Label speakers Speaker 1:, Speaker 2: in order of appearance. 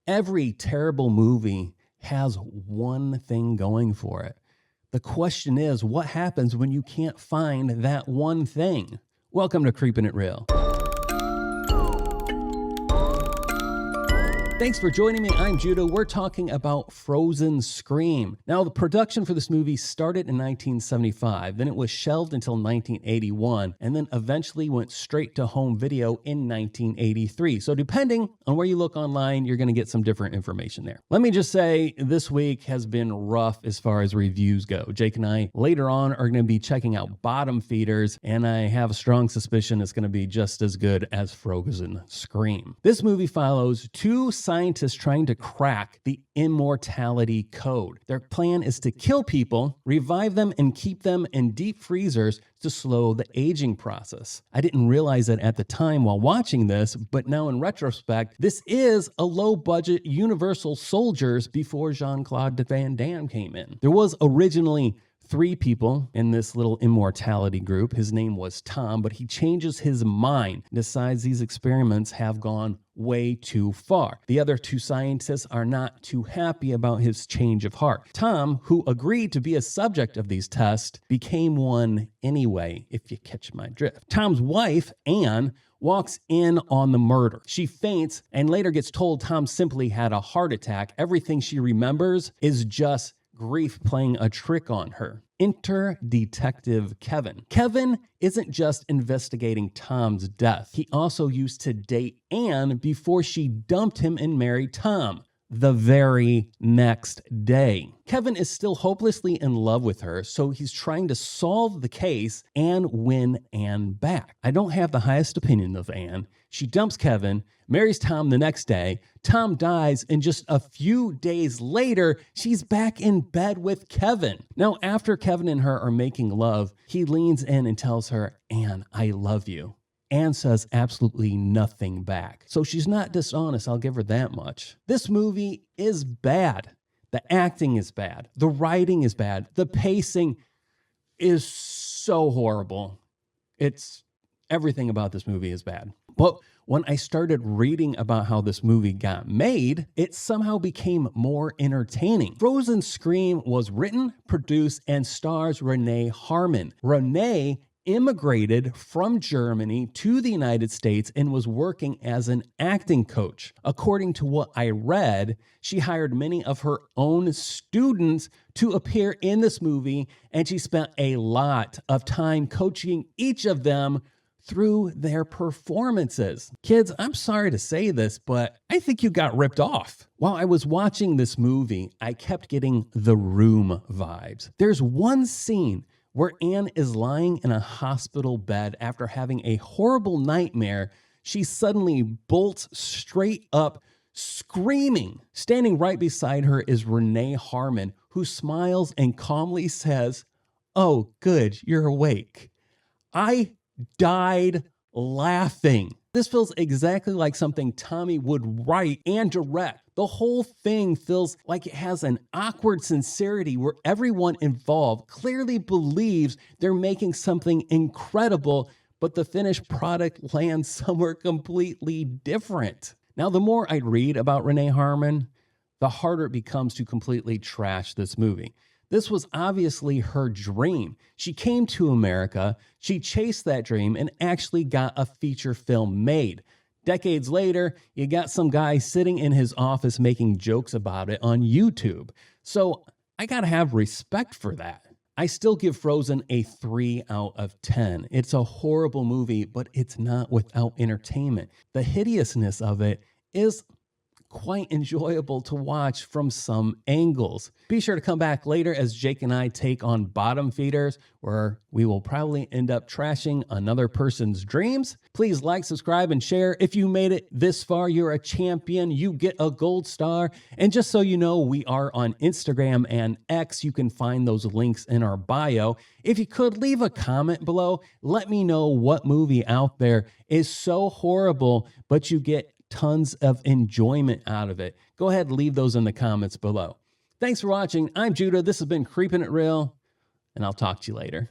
Speaker 1: Every terrible movie has one thing going for it. The question is, what happens when you can't find that one thing? Welcome to Creepin' It Real. Thanks for joining me. I'm Judah. We're talking about Frozen Scream. Now, the production for this movie started in 1975, then it was shelved until 1981, and then eventually went straight to home video in 1983. So depending on where you look online, you're going to get some different information there. Let me just say, this week has been rough as far as reviews go. Jake and I later on are going to be checking out Bottom Feeders, and I have a strong suspicion it's going to be just as good as Frozen Scream. This movie follows two scientists trying to crack the immortality code. Their plan is to kill people, revive them, and keep them in deep freezers to slow the aging process. I didn't realize it at the time while watching this, but now in retrospect, this is a low-budget Universal Soldiers before Jean-Claude Van Damme came in. There was originally 3 people in this little immortality group. His name was Tom, but he changes his mind, decides these experiments have gone way too far. The other 2 scientists are not too happy about his change of heart. Tom, who agreed to be a subject of these tests, became one anyway, if you catch my drift. Tom's wife, Anne, walks in on the murder. She faints and later gets told Tom simply had a heart attack. Everything she remembers is just grief playing a trick on her. Enter Detective Kevin. Kevin isn't just investigating Tom's death. He also used to date Anne before she dumped him and married Tom the very next day. Kevin is still hopelessly in love with her, so he's trying to solve the case and win Anne back. I don't have the highest opinion of Anne. She dumps Kevin, marries Tom the next day. Tom dies, and just a few days later, she's back in bed with Kevin. Now, after Kevin and her are making love, he leans in and tells her, "Anne, I love you." Anne says absolutely nothing back. So she's not dishonest, I'll give her that much. This movie is bad. The acting is bad. The writing is bad. The pacing is so horrible. Everything about this movie is bad. But when I started reading about how this movie got made, it somehow became more entertaining. Frozen Scream was written, produced, and stars Renee Harmon. Renee immigrated from Germany to the United States and was working as an acting coach. According to what I read, she hired many of her own students to appear in this movie, and she spent a lot of time coaching each of them through their performances. Kids, I'm sorry to say this, but I think you got ripped off. While I was watching this movie, I kept getting The Room vibes. There's one scene where Anne is lying in a hospital bed after having a horrible nightmare. She suddenly bolts straight up, screaming. Standing right beside her is Renee Harmon, who smiles and calmly says, "Oh, good, you're awake." I died laughing. This feels exactly like something Tommy would write and direct. The whole thing feels like it has an awkward sincerity where everyone involved clearly believes they're making something incredible, but the finished product lands somewhere completely different. Now, the more I read about Renee Harmon, the harder it becomes to completely trash this movie. This was obviously her dream. She came to America, she chased that dream, and actually got a feature film made. Decades later, you got some guy sitting in his office making jokes about it on YouTube. So I gotta have respect for that. I still give Frozen a 3 out of 10. It's a horrible movie, but it's not without entertainment. The hideousness of it is quite enjoyable to watch from some angles. Be sure to come back later as Jake and I take on Bottom Feeders, where we will probably end up trashing another person's dreams. Please like, subscribe, and share. If you made it this far, you're a champion. You get a gold star. And just so you know, we are on Instagram and X. You can find those links in our bio. If you could leave a comment below, let me know what movie out there is so horrible, but you get tons of enjoyment out of it. Go ahead and leave those in the comments below. Thanks for watching. I'm Judah. This has been Creepin' It Real, and I'll talk to you later.